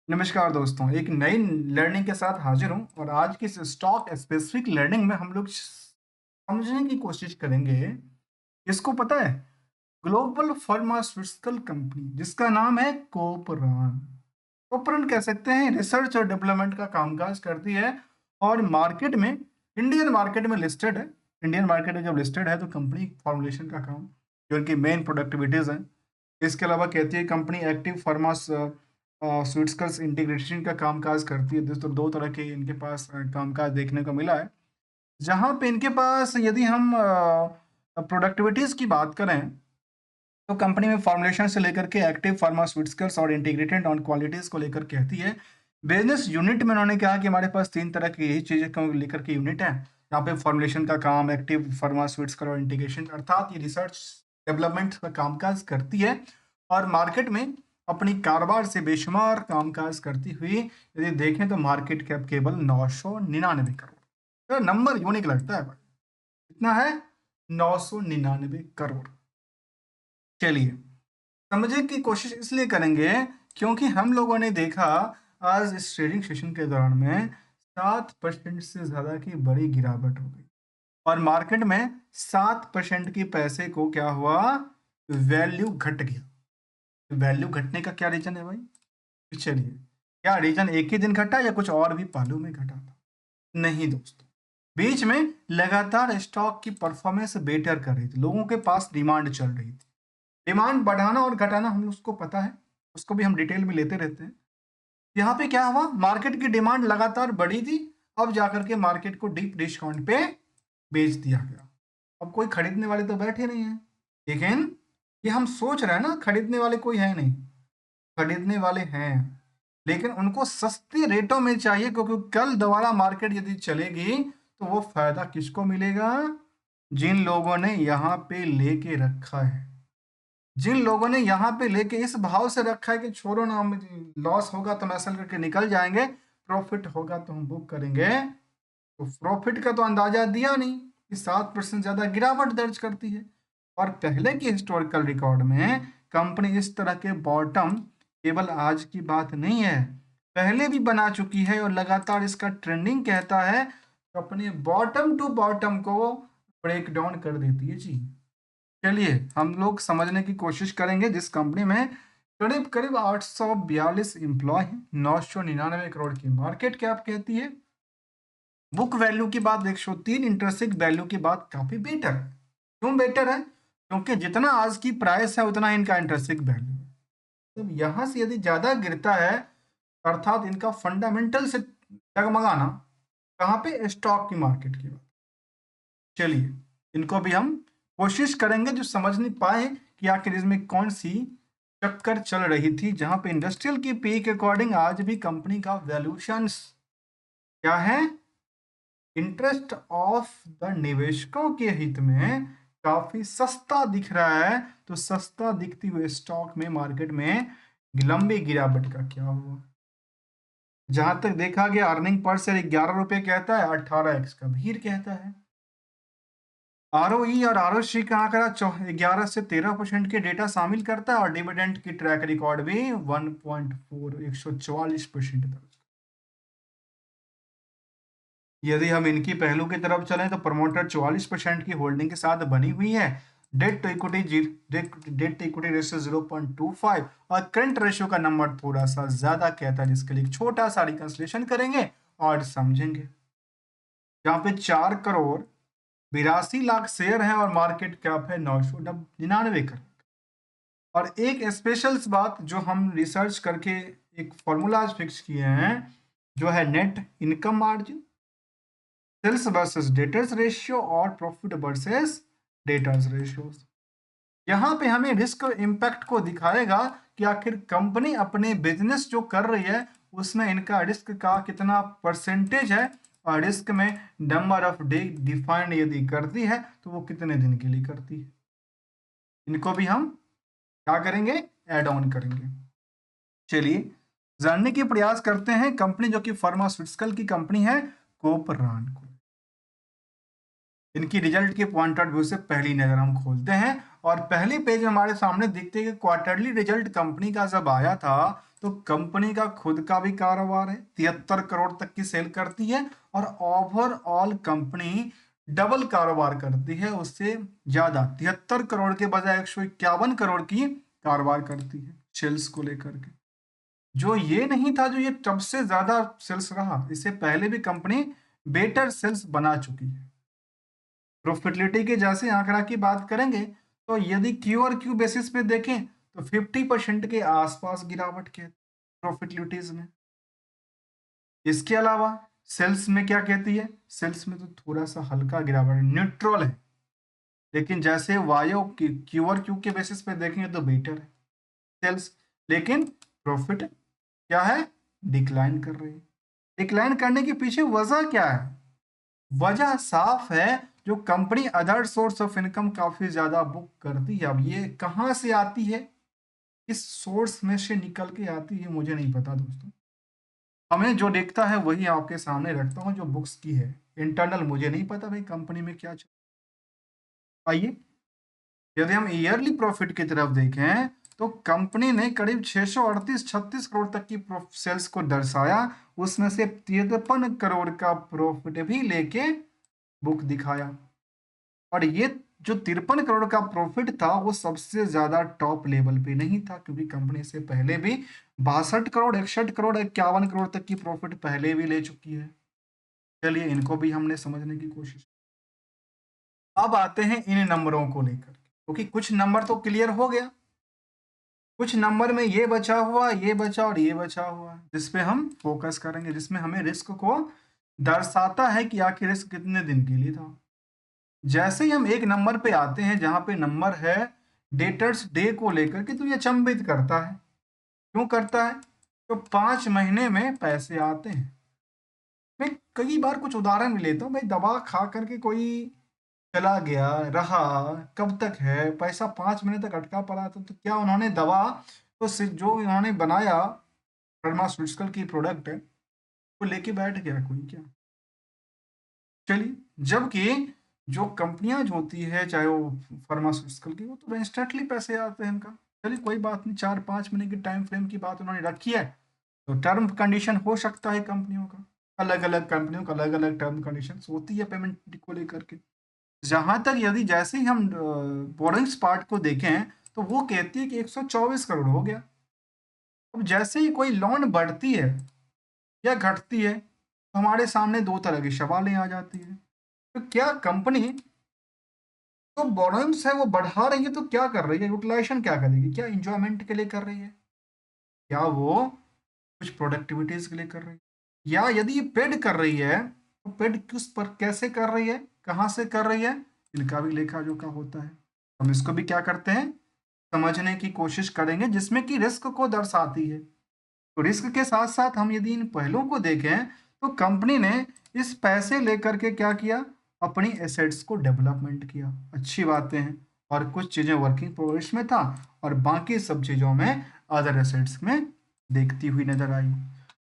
नमस्कार दोस्तों, एक नई लर्निंग के साथ हाजिर हूँ और आज की इस स्टॉक स्पेसिफिक लर्निंग में हम लोग समझने की कोशिश करेंगे। इसको पता है, ग्लोबल फार्मास्यूटिकल कंपनी जिसका नाम है कोपरान। कोपरान कह सकते हैं रिसर्च और डेवलपमेंट का कामकाज करती है और मार्केट में, इंडियन मार्केट में लिस्टेड है। इंडियन मार्केट में जब लिस्टेड है तो कंपनी फॉर्मुलेशन का काम, जो उनकी मेन प्रोडक्टिविटीज़ हैं। इसके अलावा कहती है कंपनी एक्टिव फार्मास स्वीट्सकल्स इंटीग्रेशन का कामकाज करती है। दोस्तों, दो तरह के इनके पास कामकाज देखने को मिला है। जहाँ पे इनके पास, यदि हम प्रोडक्टिविटीज़ की बात करें, तो कंपनी में फॉर्मुलेशन से लेकर के एक्टिव फार्मास्यूटिकल्स और इंटीग्रेटेड ऑन क्वालिटीज़ को लेकर कहती है। बिजनेस यूनिट में उन्होंने कहा कि हमारे पास तीन तरह की यही चीज़ें को लेकर के यूनिट है। यहाँ पे फॉर्मुलेशन का काम, एक्टिव फार्मास्यूटिकल और इंटीग्रेशन, अर्थात ये रिसर्च डेवलपमेंट का कामकाज करती है और मार्केट में अपनी कारोबार से बेशुमार कामकाज करती हुई यदि देखें तो मार्केट कैप केवल 999 करोड़। तो नंबर यूनिक लगता है भाई। कितना है? 999 करोड़। चलिए, समझने की कोशिश इसलिए करेंगे क्योंकि हम लोगों ने देखा आज इस ट्रेडिंग सेशन के दौरान में 7% से ज़्यादा की बड़ी गिरावट हो गई और मार्केट में 7% के पैसे को क्या हुआ? वैल्यू घट गया। वैल्यू घटने का क्या रीजन है भाई? चलिए, क्या रीजन एक ही दिन घटा या कुछ और भी पहलू में घटा था? नहीं दोस्तों, बीच में लगातार स्टॉक की परफॉर्मेंस बेटर कर रही थी, लोगों के पास डिमांड चल रही थी। डिमांड बढ़ाना और घटाना हम उसको पता है, उसको भी हम डिटेल में लेते रहते हैं। यहाँ पे क्या हुआ? मार्केट की डिमांड लगातार बढ़ी थी, अब जाकर के मार्केट को डीप डिस्काउंट पे बेच दिया गया। अब कोई खरीदने वाले तो बैठे नहीं है, लेकिन ये हम सोच रहे हैं ना, खरीदने वाले कोई है नहीं। खरीदने वाले हैं, लेकिन उनको सस्ते रेटों में चाहिए, क्योंकि कल दोबारा मार्केट यदि चलेगी तो वो फायदा किसको मिलेगा? जिन लोगों ने यहाँ पे लेके रखा है, जिन लोगों ने यहाँ पे लेके इस भाव से रखा है कि छोड़ो ना, लॉस होगा तो हम ऐसा करके निकल जाएंगे, प्रॉफिट होगा तो हम बुक करेंगे। तो प्रॉफिट का तो अंदाजा दिया नहीं कि 7% ज्यादा गिरावट दर्ज करती है। और पहले की हिस्टोरिकल रिकॉर्ड में कंपनी इस तरह के बॉटम केवल आज की बात नहीं है, पहले भी बना चुकी है और लगातार इसका ट्रेंडिंग कहता है तो अपने बॉटम टू बॉटम को ब्रेक डाउन कर देती है जी। चलिए, हम लोग समझने की कोशिश करेंगे। जिस कंपनी में करीब करीब 842 एम्प्लॉय हैं, 999 करोड़ की मार्केट कैप कहती है, बुक वैल्यू की बात 103, इंटरेंसिक वैल्यू की बात काफी बेटर है। क्यों बेटर है? क्योंकि जितना आज की प्राइस है उतना इनका इंटरेंसिक वैल्यू है। तो यहां से यदि ज्यादा गिरता है, अर्थात इनका फंडामेंटल से डगमगाना, कहाँ पे? स्टॉक की मार्केट की बात। चलिए, इनको भी हम कोशिश करेंगे जो समझ नहीं पाए कि आखिर इसमें कौन सी चक्कर चल रही थी, जहां पे इंडस्ट्रियल की पी के अकॉर्डिंग आज भी कंपनी का वैल्यूएशंस क्या है? इंटरेस्ट ऑफ द निवेशकों के हित में काफी सस्ता दिख रहा है। तो सस्ता दिखती हुए स्टॉक में मार्केट में लंबी गिरावट का क्या हुआ? जहां तक देखा गया, अर्निंग पर शेयर 11 रुपए कहता है, 18x का भीड़ कहता है। आरओई और आरओसी का आंकड़ा 11 से 13% के डेटा शामिल करता है और डिविडेंड की ट्रैक रिकॉर्ड भी 1.4 144% दर्ज। यदि हम इनकी पहलू की तरफ चलें तो प्रमोटर 44% की होल्डिंग के साथ बनी हुई है। डेट टू इक्विटी रेशियो 0.25 और करंट रेशियो का नंबर थोड़ा सा ज्यादा कहता है, जिसके लिए एक छोटा सा रिकंसलेशन करेंगे और समझेंगे। यहाँ पे 4 करोड़ 82 लाख शेयर है और मार्केट कैप है 999 करोड़। और एक स्पेशल बात जो हम रिसर्च करके एक फॉर्मूलाज फिक्स किए हैं, जो है net income margin, sales versus debtors ratio और प्रॉफिट वर्सेस डेटर्स रेशियो। यहाँ पे हमें रिस्क इम्पैक्ट को दिखाएगा कि आखिर कंपनी अपने बिजनेस जो कर रही है उसमें इनका रिस्क का कितना परसेंटेज है, और रिस्क में नंबर ऑफ डे डिफाइंड यदि करती है तो वो कितने दिन के लिए करती है। इनको भी हम क्या करेंगे? ऐड ऑन करेंगे। चलिए, जानने की प्रयास करते हैं कंपनी जो कि फार्मास्यूटिकल की कंपनी है, कोपरान को। इनकी रिजल्ट के पॉइंट ऑफ व्यू से पहली नजर हम खोलते हैं और पहले पेज हमारे सामने दिखते हैं कि क्वार्टरली रिजल्ट कंपनी का जब आया था तो कंपनी का खुद का भी कारोबार है, 73 करोड़ तक की सेल करती है, और ओवरऑल कंपनी डबल कारोबार करती है, उससे ज्यादा 73 करोड़ के बजाय 151 करोड़ की कारोबार करती है सेल्स को लेकर के। जो ये नहीं था, जो ये तब से ज्यादा सेल्स रहा, इससे पहले भी कंपनी बेटर सेल्स बना चुकी है। प्रॉफिटेबिलिटी के जैसे आंकड़ा की बात करेंगे, तो यदि क्यू और क्यू बेसिस पे देखें तो 50% के आसपास गिरावट के प्रॉफिटेबिलिटीज में। इसके अलावा सेल्स में क्या कहती है, सेल्स में तो थोड़ा सा हल्का गिरावट, न्यूट्रल है। लेकिन जैसे वायो क्यू और क्यू के बेसिस पे देखेंगे तो बेटर है सेल्स, लेकिन प्रॉफिट क्या है, डिक्लाइन कर रही है। डिक्लाइन करने के पीछे वजह क्या है? वजह साफ है, जो company other source of income काफी ज्यादा बुक करती है। अब ये कहाँ से आती है, इस सोर्स में से निकल के आती है, मुझे नहीं पता दोस्तों। हमें जो दिखता है वही आपके सामने रखता हूँ, जो बुक्स की है। इंटरनल मुझे नहीं पता भाई कंपनी में क्या चल। आइए, यदि हम ईयरली प्रॉफिट की तरफ देखें, तो कंपनी ने करीब 638-36 करोड़ तक की सेल्स को दर्शाया, उसमें से 53 करोड़ का प्रॉफिट भी लेके बुक दिखाया। और ये जो 53 करोड़ का प्रॉफिट था, वो सबसे ज्यादा टॉप लेवल पे नहीं था, क्योंकि कंपनी से पहले भी 62 करोड़, 61 करोड़, 51 करोड़ तक की प्रॉफिट पहले भी ले चुकी है। चलिए, इनको भी हमने समझने की कोशिश। अब आते हैं इन नंबरों को लेकर, क्योंकि कुछ नंबर तो क्लियर हो गया, कुछ नंबर में ये बचा हुआ, ये बचा और ये बचा हुआ, जिसपे हम फोकस करेंगे, जिसमें हमें रिस्क को दर्शाता है कि आखिर रिस्क कितने दिन के लिए था। जैसे ही हम एक नंबर पे आते हैं, जहां पे नंबर है डेटर्स डे को लेकर के, तो ये अचंभित करता है। क्यों करता है? तो 5 महीने में पैसे आते हैं। मैं कई बार कुछ उदाहरण भी लेता हूँ भाई, दवा खा करके कोई चला गया, रहा, कब तक है, पैसा 5 महीने तक अटका पड़ा था, तो क्या उन्होंने दवा, तो जो उन्होंने बनाया फार्मास्यूटिकल की प्रोडक्ट है, वो लेके बैठ गया कोई क्या? चलिए, जबकि जो कंपनियां जो होती है, चाहे वो फार्मास्यूटिकल की, वो तो इंस्टेंटली पैसे आते हैं इनका। चलिए, कोई बात नहीं, 4-5 महीने की टाइम फ्रेम की बात उन्होंने रखी है, तो टर्म कंडीशन हो सकता है कंपनियों का, अलग अलग कंपनियों का अलग अलग टर्म कंडीशन होती है पेमेंट को लेकर के। जहां तक यदि जैसे ही हम बोरिंग्स पार्ट को देखें, तो वो कहती है कि 124 करोड़ हो गया। अब जैसे ही कोई लोन बढ़ती है या घटती है, तो हमारे सामने दो तरह की सवालें आ जाती है। तो क्या कंपनी तो बोरोइंग्स है वो बढ़ा रही है, तो क्या कर रही है, यूटिलाइजेशन क्या करेगी? क्या इंजॉयमेंट के लिए कर रही है, क्या वो कुछ प्रोडक्टिविटीज के लिए कर रही है, या यदि ये पेड कर रही है, तो पेड किस पर, कैसे कर रही है, कहाँ से कर रही है? इनका भी लेखा जोखा होता है। हम इसको भी क्या करते हैं, समझने की कोशिश करेंगे, जिसमें कि रिस्क को दर्शाती है। तो रिस्क के साथ साथ हम यदि इन पहलुओं को देखें, तो कंपनी ने इस पैसे लेकर के क्या किया, अपनी एसेट्स को डेवलपमेंट किया, अच्छी बातें हैं। और कुछ चीजें वर्किंग प्रोग्रेस में था, और बाकी सब चीजों में अदर एसेट्स में देखती हुई नजर आई।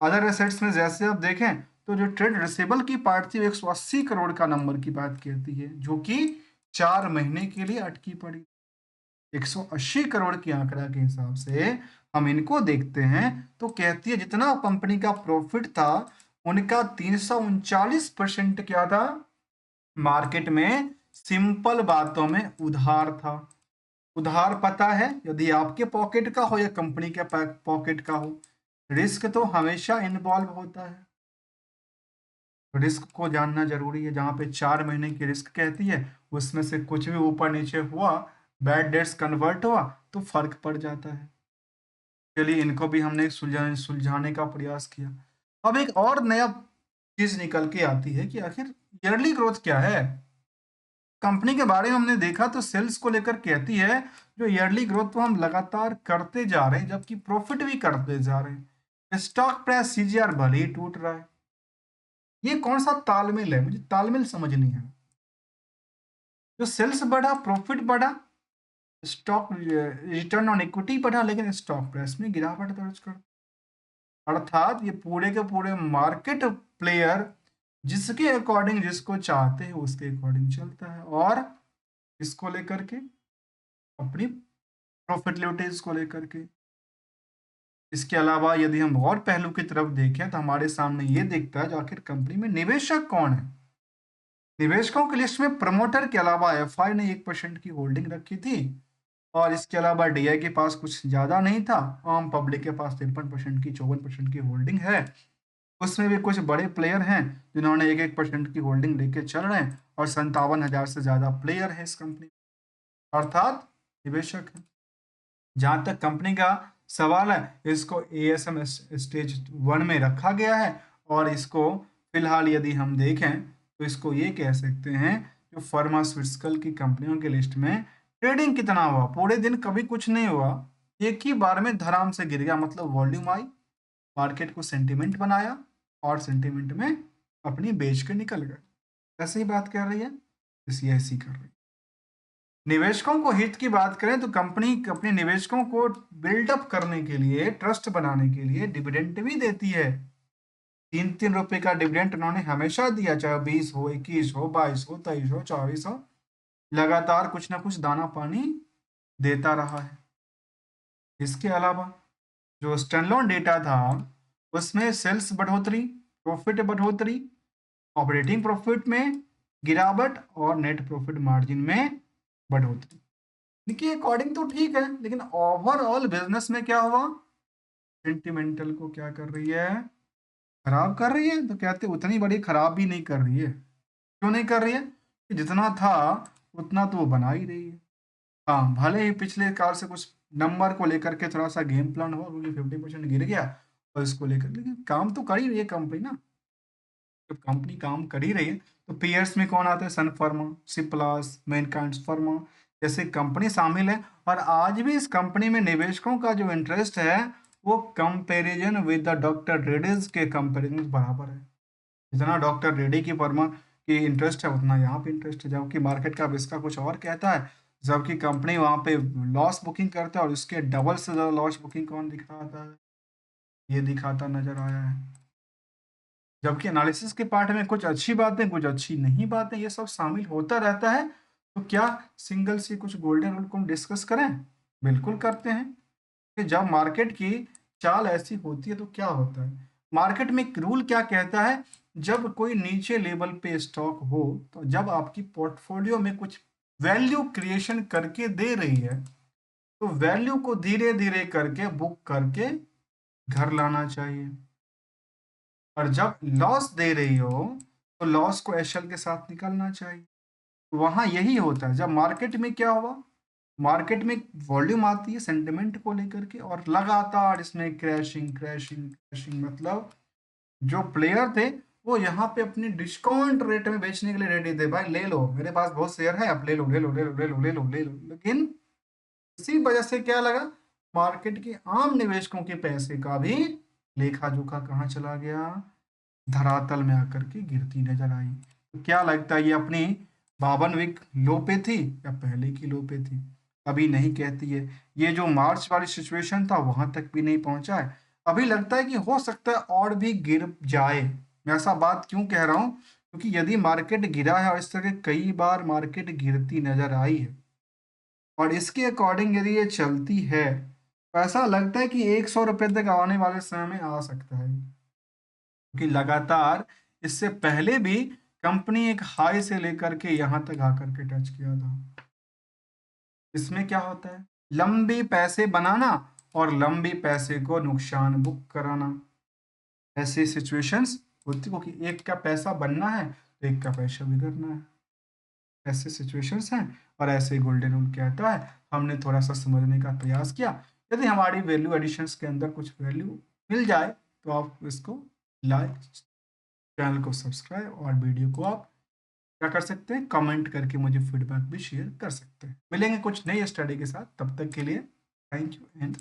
अदर एसेट्स में जैसे आप देखें, तो जो ट्रेड रिसीवेबल की पार्ट थी, वो 180 करोड़ का नंबर की बात कहती है, जो कि 4 महीने के लिए अटकी पड़ी। 180 करोड़ की आंकड़ा के हिसाब से हम इनको देखते हैं, तो कहती है जितना कंपनी का प्रॉफिट था, उनका 339% क्या था, मार्केट में सिंपल बातों में उधार था। उधार पता है, यदि आपके पॉकेट का हो या कंपनी के पॉकेट का हो, रिस्क तो हमेशा इन्वॉल्व होता है। रिस्क को जानना जरूरी है। जहां पे 4 महीने की रिस्क कहती है, उसमें से कुछ भी ऊपर नीचे हुआ, बैड डेट्स कन्वर्ट हुआ, तो फर्क पड़ जाता है। चलिए, इनको भी हमने सुलझाने का प्रयास किया। अब एक और नया चीज निकल के आती है कि आखिर ईयरली ग्रोथ क्या है। कंपनी के बारे में हमने देखा, तो सेल्स को लेकर कहती है जो ईयरली ग्रोथ तो हम लगातार करते जा रहे हैं, जबकि प्रॉफिट भी करते जा रहे हैं। स्टॉक प्राइस सीजीआर भले ही टूट रहा है। ये कौन सा तालमेल है, मुझे तालमेल समझ नहीं है। जो सेल्स बढ़ा, प्रॉफिट बढ़ा, स्टॉक रिटर्न ऑन इक्विटी बढ़ा, लेकिन स्टॉक प्राइस में गिरावट दर्ज कर, अर्थात ये पूरे के पूरे मार्केट प्लेयर जिसके अकॉर्डिंग, जिसको चाहते हैं उसके अकॉर्डिंग चलता है, और इसको लेकर के अपनी प्रॉफिटेबिलिटीज को लेकर के। इसके अलावा यदि हम और पहलू की तरफ देखें तो हमारे सामने ये दिखता है जो आखिर कंपनी में निवेशक कौन है। निवेशकों की लिस्ट में प्रमोटर के अलावा एफआई ने 1% की होल्डिंग रखी थी, और इसके अलावा डीआई के पास कुछ ज्यादा नहीं था। आम पब्लिक के पास 53% की 54% की होल्डिंग है। उसमें भी कुछ बड़े प्लेयर हैं जिन्होंने 1-1% की होल्डिंग लेके चल रहे हैं, और 57,000 से ज्यादा प्लेयर है इस कंपनी, अर्थात निवेशक है। जहां तक कंपनी का सवाल है, इसको एएसएम स्टेज 1 में रखा गया है, और इसको फिलहाल यदि हम देखें तो इसको ये कह सकते हैं जो फार्मास्यूटिकल की कंपनियों की लिस्ट में ट्रेडिंग कितना हुआ, पूरे दिन कभी कुछ नहीं हुआ, एक ही बार में धड़ाम से गिर गया, मतलब वॉल्यूम आई, मार्केट को सेंटिमेंट बनाया, और सेंटिमेंट में अपनी बेच के निकल गए। ऐसे ही बात कर रही है, इसी ऐसी कर रही है। निवेशकों को हित की बात करें तो कंपनी अपने निवेशकों को बिल्डअप करने के लिए, ट्रस्ट बनाने के लिए डिविडेंड भी देती है। 3-3 रुपए का डिविडेंड उन्होंने हमेशा दिया, चाहे 20 हो, 21 हो, 22 हो, 23 हो, 24 हो, लगातार कुछ ना कुछ दाना पानी देता रहा है। इसके अलावा जो स्टैंडअलोन डेटा था उसमें सेल्स बढ़ोतरी, प्रॉफिट बढ़ोतरी, ऑपरेटिंग प्रॉफिट में गिरावट, और नेट प्रॉफिट मार्जिन में बढ़ोतरी। देखिए अकॉर्डिंग तो ठीक है, लेकिन ओवरऑल बिजनेस में क्या हुआ, सेंटिमेंटल को क्या कर रही है, खराब कर रही है। तो कहते उतनी बड़ी खराब भी नहीं कर रही है। क्यों नहीं कर रही है, कि जितना था उतना तो वो बना ही रही है। हाँ, भले ही पिछले काल से कुछ नंबर को लेकर के थोड़ा सा गेम प्लान हुआ, क्योंकि 50% गिर गया और इसको लेकर, लेकिन काम तो कर ही रही है कंपनी ना। जब कंपनी काम कर ही रही है तो पीयर्स में कौन आता है, सन फार्मा, सिप्लास, मैनकाइंड फार्मा जैसे कंपनी शामिल है। और आज भी इस कंपनी में निवेशकों का जो इंटरेस्ट है वो comparison with the doctor Reddy's के कंपैरिजन बराबर है। जितना डॉक्टर रेड्डी की फर्मा की इंटरेस्ट है उतना यहाँ पे इंटरेस्ट है, जबकि मार्केट का इसका कुछ और कहता है। जबकि कंपनी वहाँ पे लॉस बुकिंग करता है, और उसके डबल से ज़्यादा लॉस बुकिंग कौन दिखाता है, ये दिखाता नजर आया है। जबकि एनालिसिस के पार्ट में कुछ अच्छी बातें, कुछ अच्छी नहीं बातें, ये सब शामिल होता रहता है। तो क्या सिंगल से कुछ गोल्डन रूल को हम डिस्कस करें, बिल्कुल करते हैं। कि जब मार्केट की चाल ऐसी होती है तो क्या होता है, मार्केट में एक रूल क्या कहता है, जब कोई नीचे लेवल पे स्टॉक हो, तो जब आपकी पोर्टफोलियो में कुछ वैल्यू क्रिएशन करके दे रही है, तो वैल्यू को धीरे धीरे करके बुक करके घर लाना चाहिए। और जब लॉस दे रही हो तो लॉस को एशल के साथ निकलना चाहिए। वहां यही होता है। जब मार्केट में क्या हुआ, मार्केट में वॉल्यूम आती है सेंटिमेंट को लेकर के, और लगातार इसमें क्रैशिंग क्रैशिंग क्रैशिंग, मतलब जो प्लेयर थे वो यहाँ पे अपनी डिस्काउंट रेट में बेचने के लिए रेडी थे, भाई ले लो, मेरे पास बहुत शेयर है, आप ले लो ले लो ले लो ले लो ले लो ले लो। लेकिन इसी वजह से क्या लगा, मार्केट के आम निवेशकों के पैसे का भी लेखा जोखा कहाँ चला गया, धरातल में आकर के गिरती नजर आई। तो क्या लगता है, ये अपनी 52 वीक लो पे थी या पहले की लो पे थी, अभी नहीं कहती है। ये जो मार्च वाली सिचुएशन था वहां तक भी नहीं पहुंचा है। अभी लगता है कि हो सकता है और भी गिर जाए। मैं ऐसा बात क्यों कह रहा हूं, क्योंकि यदि मार्केट गिरा है और इस तरह कई बार मार्केट गिरती नजर आई है, और इसके अकॉर्डिंग यदि ये चलती है, तो ऐसा लगता है कि 100 रुपये तक आने वाले समय में आ सकता है। क्योंकि लगातार इससे पहले भी कंपनी एक हाई से लेकर के यहाँ तक आकर के टच किया था। इसमें क्या होता है, लंबी पैसे बनाना और लंबी पैसे को नुकसान बुक कराना, ऐसी सिचुएशंस होती, क्योंकि एक का पैसा बनना है तो एक का पैसा भी करना है। ऐसे सिचुएशंस हैं, और ऐसे गोल्डन रूल कहता है। हमने थोड़ा सा समझने का प्रयास किया। यदि हमारी वैल्यू एडिशंस के अंदर कुछ वैल्यू मिल जाए तो आप इसको लाइक, चैनल को सब्सक्राइब, और वीडियो को आप क्या कर सकते हैं, कमेंट करके मुझे फीडबैक भी शेयर कर सकते हैं। मिलेंगे कुछ नई स्टडी के साथ, तब तक के लिए थैंक यू एंड